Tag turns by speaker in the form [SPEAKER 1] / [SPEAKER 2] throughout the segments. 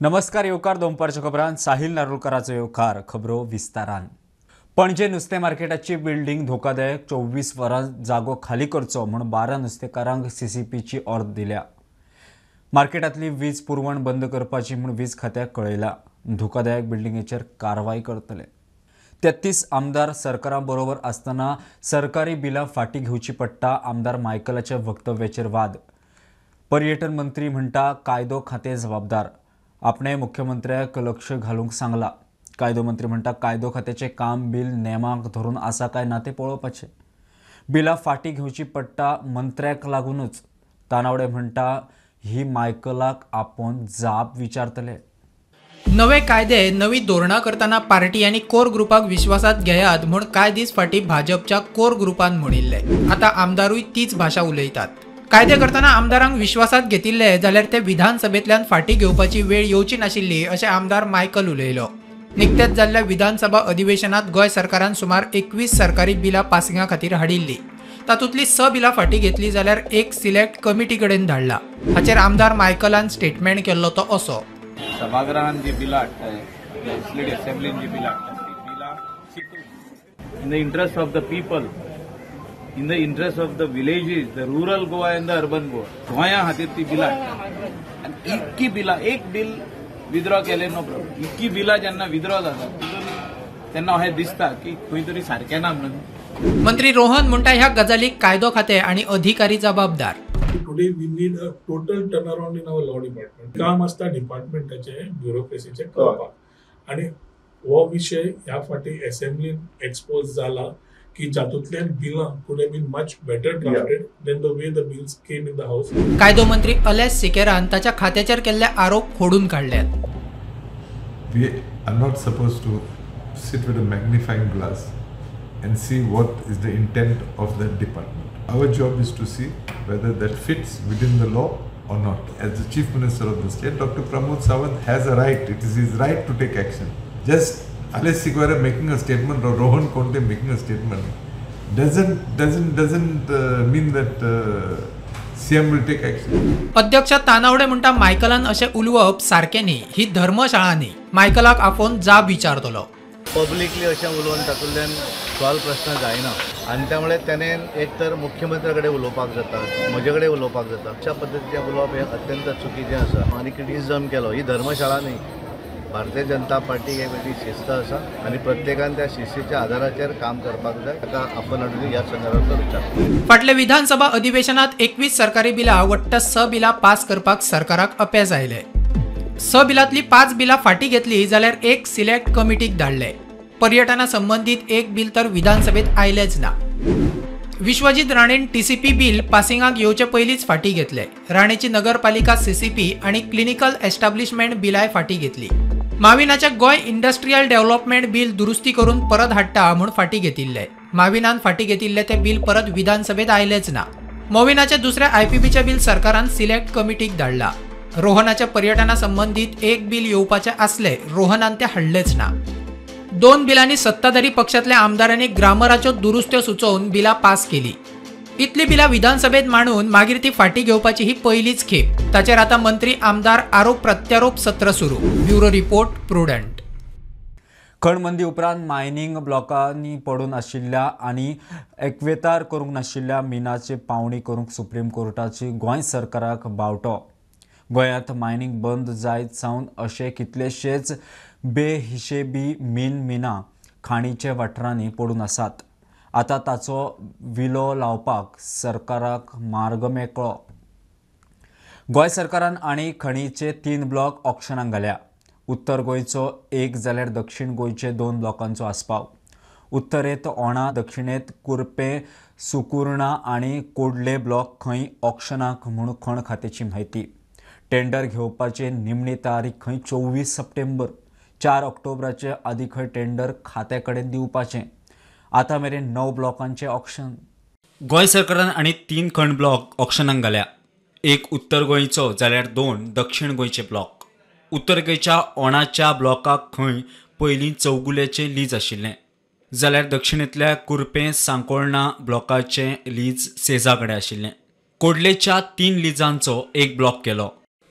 [SPEAKER 1] नमस्कार येवकार दोनपारच्या खबरांत साहिल नार्वेकरांचो येवकार खबरो विस्तारान। पणजे नुस्तें मार्केटाची बिल्डिंग धोकादायक 24 वरां जागो खाली करचो म्हूण 12 नुस्तेकारांक सीसीपीची ऑर्डर दिल्या। मार्केटांतली वीज पुरवण बंद करपाची म्हूण वीज खात्याक कळयला। धोकादायक बिल्डिंगेचेर कारवाय करतले। 33 आमदार सरकारा बरोबर आसतना सरकारी बिलां फाटीं घेवची पडटा। आमदार मायकलाच्या वक्तव्याचेर वाद। पर्यटन मंत्री म्हणटा कायदो खातें जबाबदार। आपणे मुख्यमंत्र्याक लक्ष घालूंक सांगला। कायदो मंत्री म्हणटा कायदो खात्याचें काम बिल नेमाक धरून आसा काय ना तें पळोवपाचें। बिलां फाटीं घेवची पडटा मंत्र्याक लागूनच। तानावडे म्हणटा ही मायकलाक आपोवन जाप विचारतले।
[SPEAKER 2] नवे कायदे नवी धोरणां करतना पार्टी आनी कोर ग्रुपाक विश्वासात घेयात म्हूण कांय दीस फाटीं भाजपच्या कोर ग्रुपान म्हणिल्ले। आता आमदारूय तीच भाशा उलयतात। कायदे करताना आमदारांक विश्वासात घेतिल्ले जाल्यार ते विधानसभेंतल्यान फाटीं घेवपाची वेळ येवची नाशिल्ली अशें आमदार मायकल उलयलो। निकतेच जाल्ल्या विधानसभा अधिवेशनात गोंय सरकारान सुमार 21 सरकारी बिलां पासिंगा खातीर हाडिल्ली। तातूंतली 6 बिलां फाटीं घेतली जाल्यार एक सिलेक्ट कमिटी कडेन धाडला। हाचेर आमदार मायकलान स्टेटमेंट केल्लो तो असो।
[SPEAKER 3] सभागृहान जी बिलां हाडटाय लेजिस्लेटिव्ह असेंब्लीन जी बिलां हाडटात ती बिलां चिंतून in the interest of the people, in the interest of the villages, the rural Goa and the urban Goa. गोंया खातीर ती बिलां हाडटात आनी इतकी बिलां एक बिल विथड्रॉ केलें नो प्रॉब्लम। इतकी बिलां जेन्ना विथड्रॉ जातात तेन्ना अशें दिसता की खंय तरी सारकें ना म्हणून।
[SPEAKER 2] मंत्री रोहन म्हणटा ह्या गजालीक कायदो खातें आनी अधिकारी जबाबदार।
[SPEAKER 4] Today we need a total turnaround in our law department. काम असता डिपार्टमेंटाचे ब्युरोक्रेसीचे करपाक आनी हो विषय ह्या फाटी असेंब्लीन एक्सपोज जाला की जातूंतल्यान बिलां could have been much better drafted than the way the bills came in the house.
[SPEAKER 2] कायदो मंत्री अलेस सिकेरान ताच्या खात्याचेर केल्ले आरोप खोडून काढल्यात।
[SPEAKER 5] We are not supposed to sit with a magnifying glass and see what is the intent of the department. Our job is to see whether that fits within the law or not. As the Chief Minister of the state, Dr. Pramod Sawant has a right. It is his right to take action. Just Alex Sigwara making a statement or Rohan Conte making a statement doesn't mean that CM will take action.
[SPEAKER 2] अध्यक्ष तानावडे म्हणटा मायकलान अशें उलवप सारकें न्ही। ही धर्मशाळा न्ही। मायकलाक आपोवन जाब विचारतलो।
[SPEAKER 6] Publicly अशें उलोवन तातूंतल्यान सॉल्व प्रश्न जायना आनी त्यामुळे त्याने एक तर मुख्यमंत्री कडेन उलोवपाक जाता, म्हजे कडेन उलोवपाक जाता। अशा पद्दतीचें उलोवप हें अत्यंत चुकीचें आसा आनी क्रिटिसिजम केलो। ही धर्मशाळा न्ही। भारतीय जनता पार्टीक एक वेगळी शिस्त आसा आनी प्रत्येकान त्या शिस्तीच्या आधाराचेर काम करपाक जाय। ताका आपण ह्या संदर्भात विचारता।
[SPEAKER 2] फाटले विधानसभा अधिवेशनात 21 सरकारी बिलां वट्ट 6 बिलां पास करपाक सरकाराक अपेस आयले। 6 बिलांतली 5 बिलां फाटीं घेतली जाल्यार एक सिलेक्ट कमिटीक धाडले। पर्यटना संबंधित एक बिल तर विधानसभेत आयलेच ना। विश्वजीत राणेन टीसीपी बिल पासिंगाक येवचे पयलींच फाटीं घेतले। राणेची नगरपालिका सीसीपी आनी क्लिनिकल एस्टॅब्लिशमेंट बिलाय फाटीं घेतली। माविनाचे गोय इंडस्ट्रियल डेव्हलपमेंट बिल दुरुस्ती करून परत हाडटा म्हूण फाटीं घेतिल्ले। माविनान फाटीं घेतिल्ले ते बिल परत विधानसभेत आयलेच ना। मोविनाचे दुसरे आयपीबीचे बिल सरकारान सिलेक्ट कमिटीक धाडला। रोहनाच्या पर्यटना संबंधित एक बिल येवपाचे आसले, रोहनान ते हाडलेच ना। 2 बिलांनी सत्ताधारी पक्षातल्या आमदारांनी ग्रामराच्यो दुरुस्त्यो सुचोवन बिलां पास केली। इतली बिलां विधानसभेत मांडून मागीर ती फाटीं घेवपाची ही पहिलीच खेप। ताचेर आता मंत्री आमदार आरोप प्रत्यारोप सत्र सुरू। Bureau report prudent.
[SPEAKER 1] खणबंदी उपरांत मायनिंग ब्लॉकांनी पडून आशिल्ल्या आनी एकवेतार करूंक नाशिल्ल्या मिनाची पावणी करूंक सुप्रीम कोर्टाची गोंय सरकाराक बावटो। गोंयांत मायनिंग बंद जायत सावन अशे कितलेशेच बेहिशेबी मिनां खाणीचे वाठारांनी पडून आसात। आता ताचो विलो लावपाक सरकाराक मार्ग मेकळो। गोंय सरकारान आनी खणीचे 3 ब्लॉक ऑक्शनाक घाल्या। उत्तर गोंयचो एक जाल्यार दक्षिण गोंयचे 2 ब्लॉकांचो आस्पाव। उत्तरेत ओणा, दक्षिणेत कुर्पे, सुकुर्णा आनी कोडले ब्लॉक खंय ऑक्शनाक म्हूण खण खात्याची म्हायती। टेंडर घेवपाची निमणी तारीख खंय 24 सप्टेंबर। 4 ऑक्टोबराचे आदी खंय टेंडर खात्या कडेन दिवपाचें। आता मेरेन 9 ब्लॉकांचे ऑक्शन। गोंय सरकारान आनी 3 खण ब्लॉक ऑक्शनाक घाल्या। एक उत्तर गोंयचो जाल्यार 2 दक्षिण गोंयचे ब्लॉक। उत्तर गोंयच्या ओणाच्या ब्लॉकाक खंय पयलीं चौगुलेचें लीज आशिल्लें, जाल्यार दक्षिणेंतल्या कुर्पे सांकोळणा ब्लॉकाचें लीज सेजा कडेन आशिल्लें। कोडलेच्या 3 लिजांचो एक ब्लॉक केलो।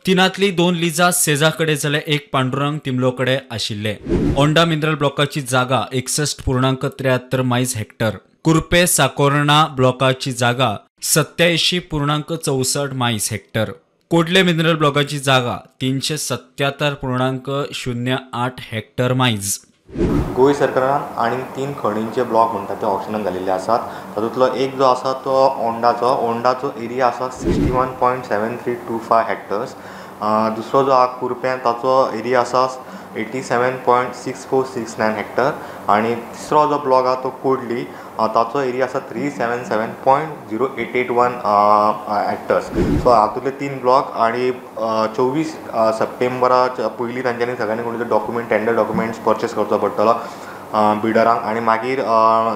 [SPEAKER 1] तिनांतली 2 लिजा सेजा कडेन जाल्यार 1 पांडुरंग तिमलो कडेन आशिल्ले. ओंडा मिनरल ब्लॉकाची जागा 61.73 मायज हेक्टर. कुर्पे साकोर्णा ब्लॉकाची जागा 87.64 मायज हेक्टर. कोडले मिनरल ब्लॉकाची जागा 377.08 हेक्टर मायज.
[SPEAKER 7] गोंय सरकारान आनी 3 खणींचे ब्लॉक म्हणटा ते ऑप्शनान घालिल्ले आसात. तातूंतलो एक जो आसा तो ओंडाचो एरिया आसा 61.7325 हेक्टर्स. दुसरो जो आहा कुर्प्यां ताचो एरिया आसा 87.6469 हेक्टर. आनी तिसरो जो ब्लॉक आहा तो कोडली ताचो एरिया आसा 377.0881 हेक्टर्स. सो हातूंतले 3 ब्लॉक आनी 24 सप्टेंबराच्या पयलीं तांच्यांनी सगळ्यांनी कोणी डॉक्युमेंट टेंडर डॉक्युमेंट्स परचेस करचो पडटलो बिडरांक. आनी मागीर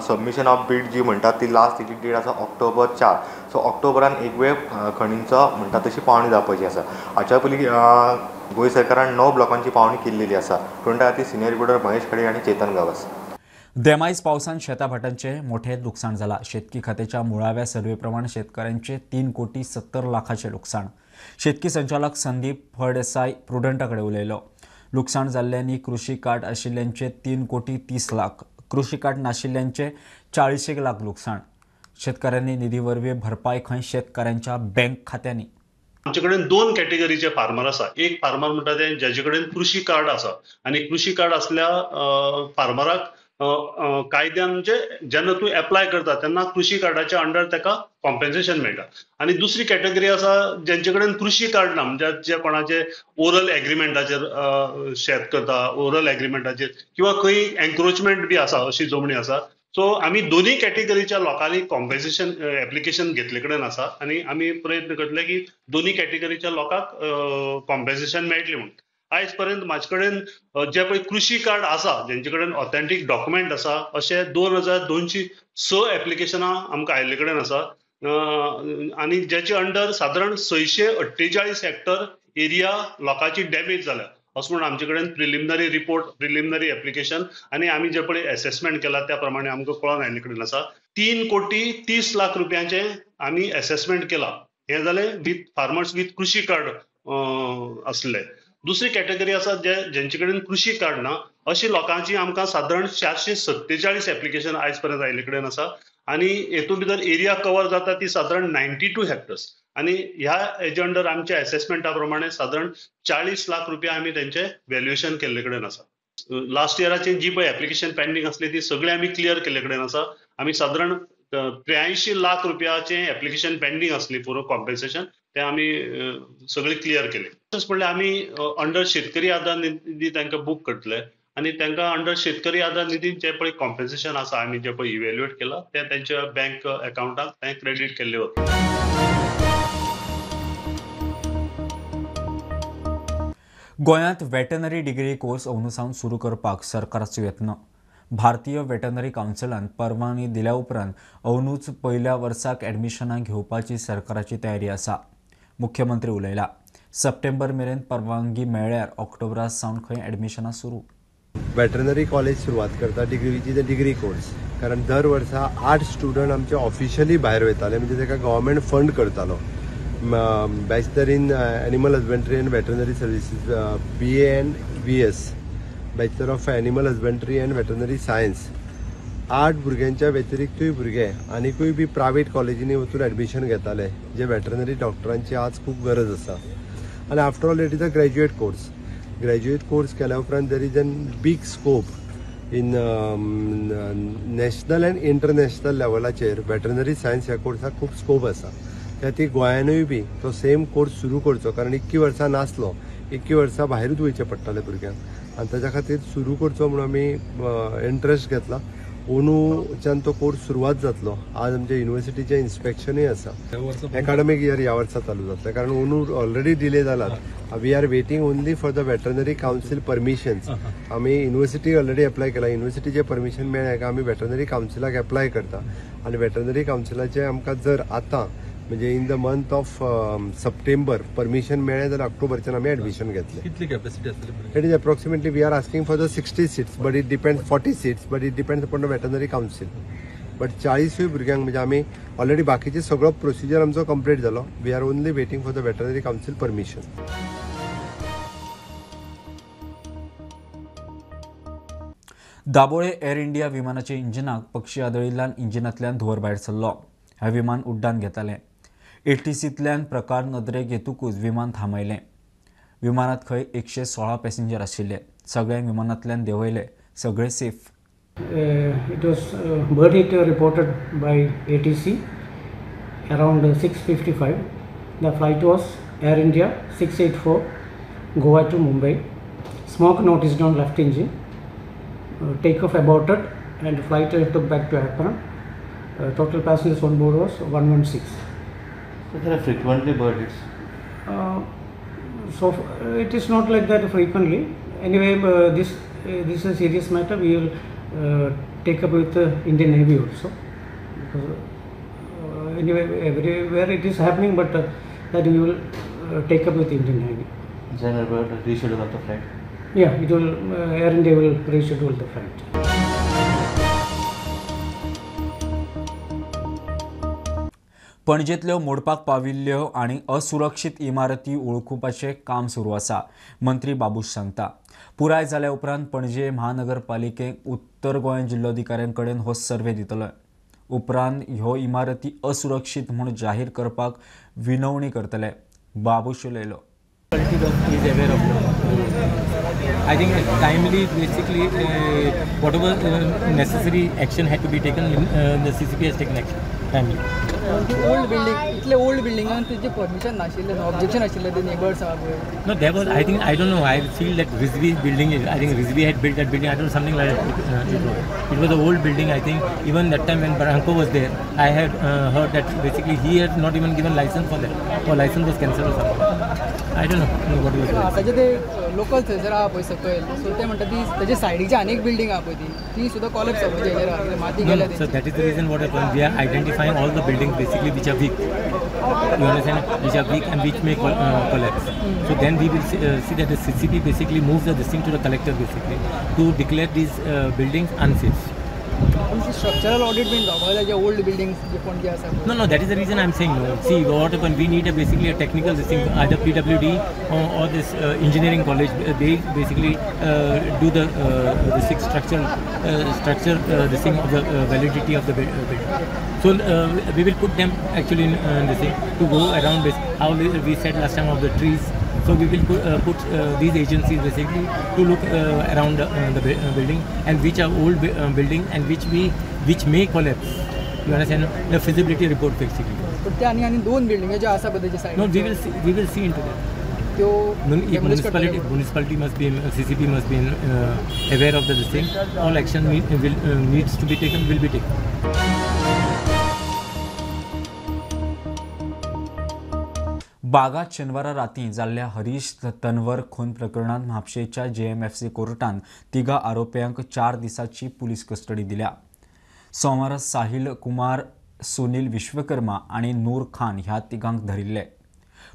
[SPEAKER 7] सबमिशन ऑफ बीड जी म्हणटा ती लास्ट तेजी डेट आसा ऑक्टोबर 4. सो ऑक्टोबरान एक वेळ खणींचो म्हणटा तशी पावणी जावपाची आसा. हाच्या पयलीं गोंय सरकारान 9 ब्लॉकांची पावणी केल्लेली आसा. टोंडा खातीर सिनियर रिपोर्टर महेश खडे आनी चेतन गावस.
[SPEAKER 1] देमाईज पावसान शेता भाटांचे मोठे लुकसाण जाला. शेतकी खात्याच्या मुळाव्या सर्वे प्रमाण शेतकऱ्यांचे 3,70 लाखाचे लुकसाण. शेतकी संचालक संदीप फळदेसाय प्रुडंटाकडे उलयलो. लुकसाण जाल्ल्यांनी कृषी कार्ड आशिल्ल्यांचे 3,30 लाख, कृषी कार्ड नाशिल्ल्यांचे 40 लाख लुकसाण. शेतकऱ्यांनी निधी वरवीं भरपाय खंय शेतकऱ्यांच्या बँक खात्यांनी.
[SPEAKER 8] आमचे कडेन 2 कॅटेगरीचे फार्मर आसा. एक फार्मर म्हणटा ते जाचे कडेन कृषी कार्ड आसा आनी कृषी कार्ड आसल्या फार्मराक कायद्यान म्हणजे जेन्ना तूं एप्लाय करता तेन्ना कृषी कार्डाच्या अंडर ताका कॉम्पेन्सेशन मेळटा. आनी दुसरी कॅटेगरी आसा जेंचे कडेन कृषी कार्ड ना, म्हणजे जे कोणाचे ओरल एग्रीमेंटाचेर शेत करता, ओरल एग्रीमेंटाचेर किंवा खंय एन्क्रोचमेंट बी आसा अशी जमनी आसा. सो आमी दोनूय कॅटेगरीच्या लोकांनी कॉम्पेन्सेशन एप्लिकेशन घेतले कडेन आसा आनी आमी प्रयत्न करतले की दोनूय कॅटेगरीच्या लोकांक कॉम्पेन्सेशन मेळटलें म्हणून. आयज पर्यंत म्हाजे कडेन जे पळय कृषी कार्ड आसा जेंचे कडेन ऑथेंटीक डॉक्युमेंट आसा अशे 2206 एप्लिकेशनां आमकां आयिल्ले कडेन आसा. आनी जेचे अंडर सादारण 648 हेक्टर एरिया लोकांची डॅमेज जाल्या असं म्हणून आमचे कडेन प्रिलिमिनरी रिपोर्ट, प्रिलिमिनरी एप्लिकेशन आनी आमी जे पळय असेसमेंट केला त्या प्रमाणे आमकां कळोन आयिल्ले कडेन आसा. 3,30 लाख रुपयांचे आमी असेसमेंट केला. हे जालें विथ फार्मर्स विथ कृषी कार्ड आसले. दुसरी कॅटेगरी आसा जेंचे कडेन कृषी कार्ड ना अशी लोकांची आमकां सादारण 447 एप्लिकेशन आयज पर्यंत आयिल्ले कडेन आसा. आनी हेतून भितर एरिया कवर जाता ती सादारण 92 हेक्टर्स. आनी ह्या हेजे अंडर आमच्या असेसमेंटा प्रमाणे सादारण 40 लाख रुपया आमी तेंचे व्हॅल्युएशन केल्ले कडेन आसा. लास्ट इयराची जी पळय एप्लिकेशन पेंडींग आसली ती सगळी आमी क्लियर केल्ले कडेन आसा. आमी सादारण 83 लाख रुपयाचे एप्लिकेशन पेंडींग आसली फॉर कॉम्पेन्सेशन ते आमी सगळे क्लियर केले. तशेंच म्हणल्यार आमी अंडर शेतकरी आधार निधी तांकां बूक करतले आनी तांकां अंडर शेतकरी आधार निधी जे पळय कॉम्पेन्सेशन आसा आमी जे पळय इव्हॅल्युएट केला ते तांच्या बँक अकाउंटाक ते क्रेडीट केल्ले वता.
[SPEAKER 1] गोंयांत वेटनरी डिग्री कोर्स अंदूसावन सुरू करपाक सरकाराचो यत्न. भारतीय वेटनरी कावन्सिलान परवानगी दिल्या उपरांत अंदूच पयल्या वर्साक एडमिशनां घेवपाची सरकाराची तयारी आसा. मुख्यमंत्री उलयला. सप्टेंबर मेरेन परवानगी मेळ्ळ्यार ऑक्टोबरा सावन खंय एडमिशनां सुरू.
[SPEAKER 9] वेटरनरी कॉलेज सुरवात करता डिग्रीची ते डिग्री कोर्स. कारण दर वर्सा 8 स्टुडंट आमचे ऑफिशियली भायर वयताले म्हणजे ताका गव्हर्मेंट फंड करतालो. Bachelor in animal husbandry end veterinary services BA end BS, bachelor of animal husbandry end veterinary science. 8 भुरग्यांच्या व्यतिरिक्तूय भुरगे आनीकूय बी प्रायवेट कॉलेजींनी वचून एडमिशन घेताले जे वेटरनरी डॉक्टरांची आज खूब गरज आसा. आनी after all it is a graduate course. Graduate course केल्या उपरांत there is an big scope in national and international लेवलाचेर वेटरनरी सायन्स ह्या कोर्साक खूब स्कोप आसा. त्या ती गोंयानूय बी तो सेम कोर्स सुरू करचो. कारण 21 वर्सां नासलो, 21 वर्सां भायरूच वयचें पडटालें भुरग्यांक आनी ताच्या खातीर सुरू करचो म्हणून आमी इंट्रस्ट घेतला. अंदूच्यान तो कोर्स सुरवात जातलो. आज आमच्या युनिव्हर्सिटीचें इन्स्पेक्शनूय आसा. एकाडेमीक इयर ह्या वर्सा चालू जातलें कारण अंदू ऑलरेडी डिले जालात. We are waiting only for the veterinary council permissions. आमी युनिव्हर्सिटी ऑलरेडी एप्लाय केला. युनिव्हर्सिटीचें परमिशन मेळ्ळें काय आमी वेटरनरी कावन्सिलाक एप्लाय करता आनी वेटरनरी कावन्सिलाचें आमकां जर आतां म्हणजे in the month of September permission मेळ्ळें जाल्यार ऑक्टोबरच्यान आमी एडमिशन घेतलें.
[SPEAKER 10] कितली कॅपॅसिटी आसतली?
[SPEAKER 9] It is approximately we are asking for the 60 seats but it depends 40 seats but it depends upon the veterinary council. But 40 भुरग्यांक म्हणजे आमी ऑलरेडी बाकीचे सगळो प्रोसिजर आमचो कंप्लीट जालो. We are only waiting for the veterinary council permission.
[SPEAKER 1] Dabolim Air India विमानाच्या इंजिनाक पक्षी आदळिल्ल्यान इंजिनांतल्यान धुंवर भायर सरलो. हें विमान उड्डाण घेतालें. ATCंतल्यान प्रकार नदरेक येतूकच विमान थांबयलें. विमानात खंय 116 पॅसेंजर आशिल्ले. सगळ्यांक विमानांतल्यान देंवयले. सगळे safe.
[SPEAKER 10] It was bird hit reported by ATC around 6:55. The flight was Air India 684 Goa to Mumbai. Smoke noticed on left engine. Takeoff aborted and flight took back to Airport. Total passengers on board was 116.
[SPEAKER 6] So there are frequently bird hits.
[SPEAKER 10] So it is not like that frequently. Anyway, this is a serious matter. We will take up with the Indian Navy also. Because, anyway, everywhere it is happening, but that we will take up with Indian Navy.
[SPEAKER 6] General bird reschedule of the flight.
[SPEAKER 10] Yeah, it will. Air India will reschedule the flight.
[SPEAKER 1] पणजेंतल्यो मोडपाक पाविल्ल्यो आनी असुरक्षीत इमारती वळखुपाचें काम सुरू आसा. मंत्री बाबूश सांगता. पुराय जाल्या उपरांत पणजे महानगरपालिकेक उत्तर गोंय जिल्लोधिकाऱ्यां कडेन हो सर्वे दितलो. उपरांत ह्यो इमारती असुरक्षीत म्हूण जाहीर करपाक विनवणी करतले. बाबूश उलयलो.
[SPEAKER 11] is aware of I think timely basically whatever necessary action had to be taken the CCP has taken action timely.
[SPEAKER 12] Old building इतले ओल्ड बिल्डिंगान तुझे परमिशन नाशिल्ले ऑब्जेक्शन आशिल्ले ते नेबर्स आहा.
[SPEAKER 11] No, there was I don't know, I feel that Rizvi building is, I think Rizvi had built that building, I don't know, something like that. It was an old building, I think. Even that time when Barranco was there, I had heard that basically he had not even given license for that, or license was cancelled or something. I don't know what was that.
[SPEAKER 12] ताजे ते local थंयसर आहा पळय सकयल, so ते म्हणटा ती ताजे सायडीची आनीक बिल्डिंग आहा पळय ती सुद्धा कॉलेप्स आहा म्हणजे हेजेर माती गेल्या.
[SPEAKER 11] So that is the reason what happened. We are identifying all the buildings basically which are weak. You understand? Which are weak and which may collapse. So then we will see that the CCP basically moves this thing to the collector basically to declare these buildings unsafe.
[SPEAKER 12] Structural audit बीन जावपाक जे old buildings जे पणजे आसा.
[SPEAKER 11] No, that is the reason I'm saying no. See, what happened, we need basically a technical this thing, either PWD or this engineering college. They basically do the six structure this thing of the validity of the building. So we will put them actually in this thing to go around this. How we said last time of the trees. So we will put these agencies basically to look around the building and which are old building and which may collapse. You understand? The feasibility report basically.
[SPEAKER 12] पण ते आणि दोन building जे आसा पळय त्याच्या side.
[SPEAKER 11] No, we will see into that.
[SPEAKER 12] त्यो
[SPEAKER 11] municipality must be CCP must be aware of this thing. All action needs to be taken will be taken.
[SPEAKER 1] बागात शेनवारा रातीं जाल्ल्या हरीश तन्वर खून प्रकरणात म्हापशेच्या JMFC कोर्टान तिगा आरोप्यांक 4 दिसांची पुलीस कस्टडी दिल्या. सोमारा साहिल कुमार, सुनील विश्वकर्मा आणि नूर खान ह्या तिगांक धरिल्ले.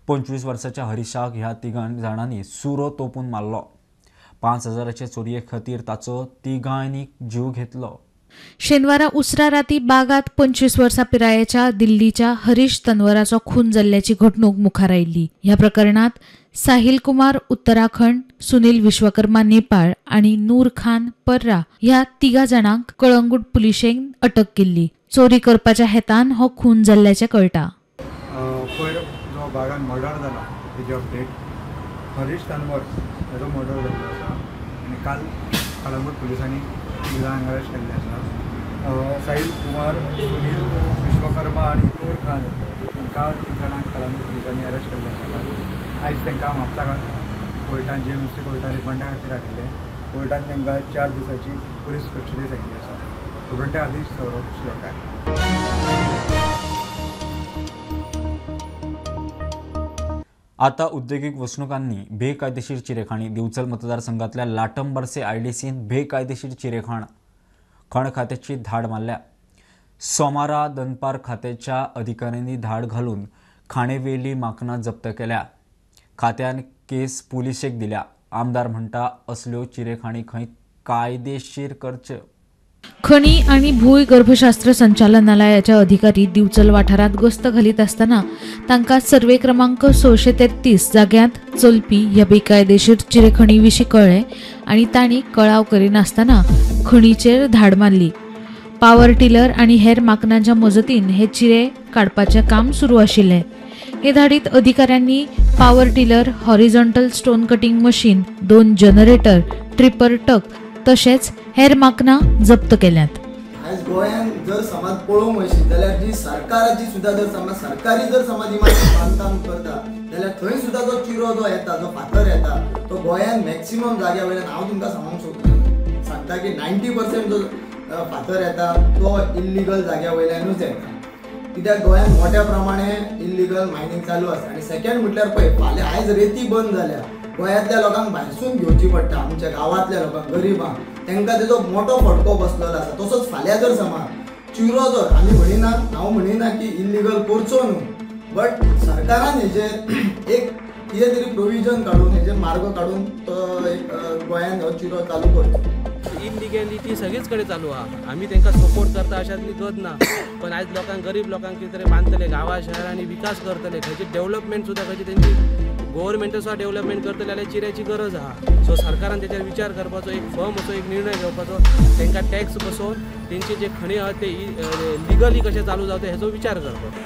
[SPEAKER 1] 25 वर्साच्या हरीशाक ह्या तिगां जाणांनी सुरो तोपून मारलो. 5,000चे चोरये खातीर ताचो तिगांनी जीव घेतलो.
[SPEAKER 13] शेनवारा उसरा राती बागात 25 वर्सां पिरायेच्या दिल्लीच्या हरीश तन्वराचो खून जाल्ल्याची घडणूक मुखार आयिल्ली. ह्या प्रकरणात साहिल कुमार उत्तराखंड, सुनील विश्वकर्मा नेपाळ आणि नूर खान पर्रा ह्या तिगा जाणांक कळंगूट पुलिशेन अटक केल्ली. चोरी करपाच्या हेतान हो खून जाल्ल्याचे कळटा.
[SPEAKER 14] पयर जो बागान मर्डर जाला तेजी अपडेट हरीश तन्वर हेजो मर्डर जाल्लो आसा आनी काल कळंगूट पुलिसांनी तिगांक अरेस्ट केल्ले आसा. साहिल कुमार, सुनील विश्वकर्मा आणि नूर खान हांकां तिगांक कळंगूट पुलिसांनी अरेस्ट केल्ले आसा. आयज तांकां म्हापसा कोर्टान JMFC कोर्टान रिमांडा खातीर हाडिल्ले. कोर्टान तांकां 4 दिसांची पुलीस कस्टडी सांगिल्ली आसा. सुरटे आदेश सौरभ श्लोकार.
[SPEAKER 1] आता उद्योगिक वसणुकांनी बेकायदेशीर चिरेखाणी. दिवचल मतदारसंघातल्या लाटंबरसे IDCन बेकायदेशीर चिरेखाण खण खात्याची धाड मारल्या. सोमारा दनपार खात्याच्या अधिकाऱ्यांनी धाड घालून खाणेवेली माकनां जप्त केल्या. खात्यान केस पुलिशेक दिल्या. आमदार म्हणटा असल्यो चिरेखाणी खंय कायदेशीर करच्यो.
[SPEAKER 13] खणी आणि भूगर्भशास्त्र संचालनालयाच्या अधिकारी दिवचल वाठारात गस्त घालीत असताना तांकां सर्वे क्रमांक 633 जाग्यांत चलपी ह्या बेकायदेशीर चिरेखणी विशीं कळ्ळें आणि तांणी कळाव करिनासतना खणीचेर धाड मारली. पॉवर टिलर आणि हेर माकनांच्या मजतीन हे चिरे काडपाचें काम सुरू आशिल्लें. हे धाडीत अधिकाऱ्यांनी power tiller, horizontal stone cutting machine, 2 generator, tipper truck तशेंच हेर माकनां जप्त केल्यात.
[SPEAKER 15] आज गोंयांत जर समज पळोवंक वयशी जाल्यार जी सरकाराची सुद्दां जर समज सरकारी जर समज इमारती बांदकाम करता जाल्यार थंय सुद्दां जो चिरो जो येता, जो फातर येता, तो गोंयांत मॅक्सिमम जाग्या वयल्यान हांव तुमकां सांगूंक सांगता की 90% जो फातर येता तो इल्लिगल जाग्या वयल्यानूच येता. कित्याक गोंयांत मोठ्या प्रमाणे इल्लिगल मायनिंग चालू आसा. आनी सेकंड म्हटल्यार पळय, फाल्यां आयज रेती बंद जाल्या, गोंयांतल्या लोकांक भायरसून घेवची पडटा, आमच्या गांवांतल्या लोकांक, गरिबांक, तांकां तेजो मोठो फटको बसलेलो आसा. तसोच फाल्यां जर समज चिरो जर आमी म्हणिना, हांव म्हणिना की इल्लिगल करचो न्हू, बट सरकारान हेजेर एक कितें तरी प्रोविजन काडून, हेजेर मार्ग काडून तो एक गोंयांत हो चिरो चालू करचो.
[SPEAKER 16] इनलिगॅलिटी सगळीच कडेन चालू आहा. आमी तांकां सपोर्ट करता अशातली गत ना, पण आयज लोकांक, गरीब लोकांक कितें तरी बांदतले, गांवां शहरांनी विकास करतले, खंयची डेव्हलपमेंट सुद्दां खंयची तेंची गव्हर्मेंट सुद्दां डेव्हलपमेंट करतले जाल्यार चिऱ्याची गरज आहा. सो सरकारान तेचेर विचार करपाचो, एक फर्म असो एक निर्णय घेवपाचो, तांकां टॅक्स बसोवन तेंचे जे खणी आहा ते लिगली कशें चालू जावता हेचो विचार करपाचो.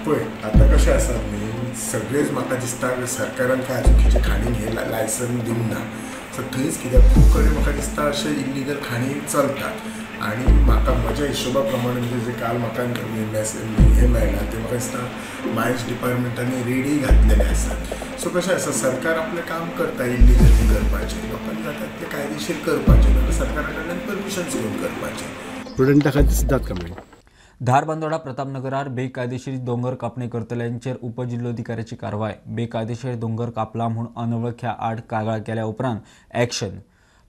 [SPEAKER 17] पळय आतां कशें आसा न्ही, सगळेच म्हाका दिसता सरकारान कांय चुकीचे खाणींक हे लायसन दिवंक ना. सो थंयच कित्याक खूब कडेन म्हाका दिसता अशे इल्लिगल खाणी चलतात आनी म्हाका म्हज्या हिशोबा प्रमाणे म्हणजे जे काल म्हाका हे मेळ्ळा ते म्हाका दिसता मायन्स डिपार्टमेंटांनी रेडी घातलेले आसात. सो कशें आसा, सरकार आपलें काम करता इल्लिगली करपाचें, लोकांक जाता ते कायदेशीर करपाचें, नाजाल्यार सरकारा कडल्यान परमिशन्स घेवन करपाचें.
[SPEAKER 9] स्टुडंटा खातीर सुद्दां कमेंट.
[SPEAKER 1] धारबांदोडा प्रतापनगरार बेकायदेशीर दोंगर कापणी करतल्यांचेर उपजिल्लोधिकाऱ्याची कारवाय. बेकायदेशीर दोंगर कापला म्हूण अनवळख्या आड कागाळ केल्या उपरांत ॲक्शन.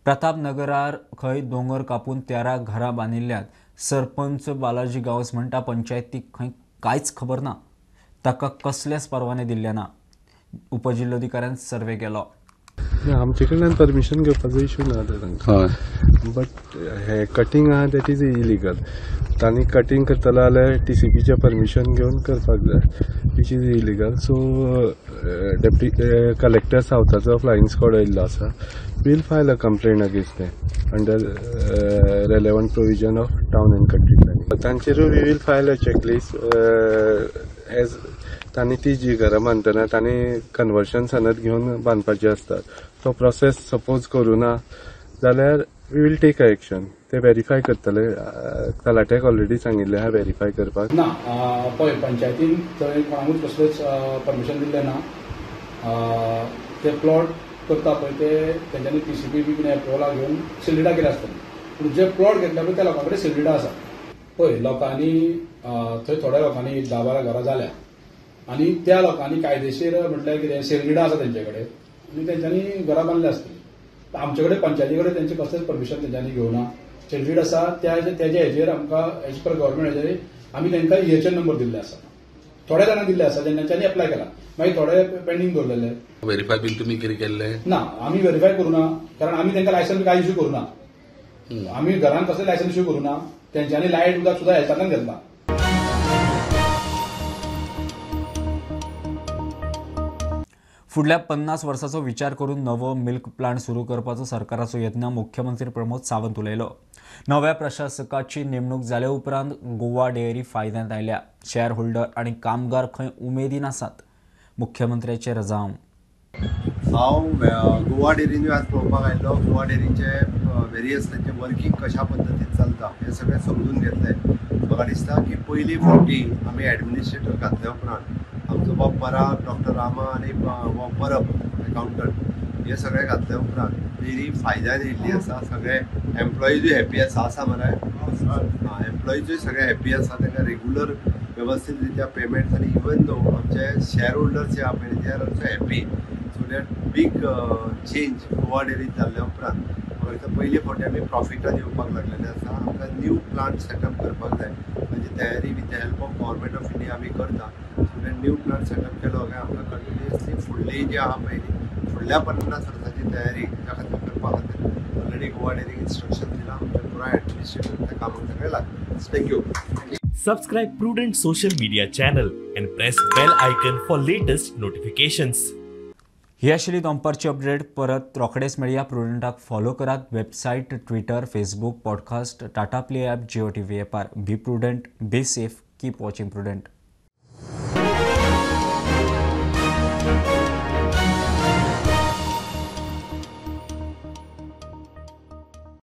[SPEAKER 1] प्रतापनगरार खंय दोंगर कापून 13 घरां बांदिल्ल्यात. सरपंच बालाजी गांवस म्हणटा पंचायतीक खंय कांयच खबर ना, ताका कसलेच परवाने दिल्ले ना. उपजिल्लोधिकाऱ्यान सर्वे केलो.
[SPEAKER 9] आमचे कडल्यान परमिशन घेवपाचो इशू ना तांकां, बट हे कटींग आहा दॅट इज इलिगल. तांणी कटींग करतलो जाल्यार TCPचें परमिशन घेवन करपाक जाय, which is illegal. So deputy collector सावथाचो फ्लायिंग स्क्वॉड आयिल्लो आसा. Will file a complaint against them under relevant provision of town and country planning. तांचेरूय we will file a checklist as तांणी ती जी घरां बांदतना तांणी कन्वर्शन सनद घेवन बांदपाची आसतात. तो प्रोसेस सपोज करूं ना जाल्यार we will take a action. ते व्हेरीफाय करतले. तलाट्याक ऑलरेडी सांगिल्लें आहा व्हेरीफाय करपाक.
[SPEAKER 18] ना पळय पंचायतीन थंय कोणाकूच कसलेच परमिशन दिल्लें ना. ते प्लॉट करता पळय ते तेंच्यांनी TCP बी कितें एप्रुवला घेवन सिल्डिडा केल्या आसतली. पूण जे प्लॉट घेतल्या पळय त्या लोकां कडेन सिल्डिडा आसा. पळय लोकांनी थंय थोड्या लोकांनी 10-12 घरां जाल्या आनी त्या लोकांनी कायदेशीर म्हटल्यार कितें सिल्डिडा आसा तेंचे कडेन आनी तेंच्यांनी घरां बांदल्या आसतली. आमचे कडेन पंचायती कडेन तेंचे कसलेच परमिशन तेंच्यांनी घेवना. सिल्डीड आसा तेजे हेजेर आमकां एज पर गव्हर्मेंट हेजेर आमी तांकां EHN नंबर दिल्ले आसा. थोड्या जाणांक दिल्ले आसा जेन्नाच्यांनी एप्लाय केला, मागीर थोडे पेंडींग दवरलेले.
[SPEAKER 19] व्हेरीफाय बीन तुमी कितें केल्लें
[SPEAKER 18] ना, आमी व्हेरीफाय करूना, कारण आमी तांकां लायसन कांय इश्यू करूना. आमी घरांत कसले लायसन इश्यू करूना. तेंच्यांनी लायट उदक सुद्दां हेच्यातल्यान घेतला.
[SPEAKER 1] फुडल्या 50 वर्सांचो विचार करून नवो मिल्क प्लांट सुरू करपाचो सरकाराचो यत्न. मुख्यमंत्री प्रमोद सावंत उलयलो. नव्या प्रशासकाची नेमणूक जाल्या उपरांत गोवा डेअरी फायद्यांत आयल्या. शेअर होल्डर आनी कामगार खंय उमेदीन आसात. मुख्यमंत्र्याचे रजावम.
[SPEAKER 9] हांव गोवा डेअरीन आज पळोवपाक आयिल्लो. गोवा डेअरीचे वेरियस तेंचे वर्कींग कशा पद्दतीन चलता हें सगळें समजून घेतलें. म्हाका दिसता की पयली फावटी आमी एडमिनिस्ट्रेटर घातल्या उपरांत आमचो बाब पराग, डॉक्टर रामा आनी हो परब अकावंटंट हे सगळे घातल्या उपरांत डेअरी फायद्यान येयल्ली आसा. सगळे एम्प्लॉईजूय हॅप्पी आसा मरे. एम्प्लॉईजूय सगळे हॅप्पी आसा. तांकां रेग्युलर वेवस्थीत रित्या पेमेंट आनी इवन दो आमचे शेअर होल्डर्स जे आहा पळय ते are also happy. So that big change Goa डेअरीत जाल्ल्या उपरांत म्हाका दिसता पयले फावटी आमी प्रॉफिटान येवपाक लागलेले आसा. आमकां न्यू प्लांट सेटअप करपाक जाय. ताची तयारी with the help of government of India आमी करता. सो न्यू प्लांट सेटअप केलो काय आमकां कंटिन्युअसली फुडली जी आहा पळय फुडल्या 50 वर्सांची तयारी त्या खातीर करपा खातीर ऑलरेडी आमी गोवा डेअरिंग इन्स्ट्रक्शन दिला आमचे पुराय ॲडमिनिस्ट्रेशन त्या कामाक सगळे लागले. Thank you.
[SPEAKER 20] Subscribe Prudent social media channel and press bell icon for latest notifications.
[SPEAKER 1] ही आशिल्ली दनपारची अपडेट. परत रोखडेच मेळया. प्रुडंटाक फॉलो करात. Website, Twitter, Facebook, podcast, Tata play app, Jio TV ॲपार. Be prudent, be safe, keep watching prudent.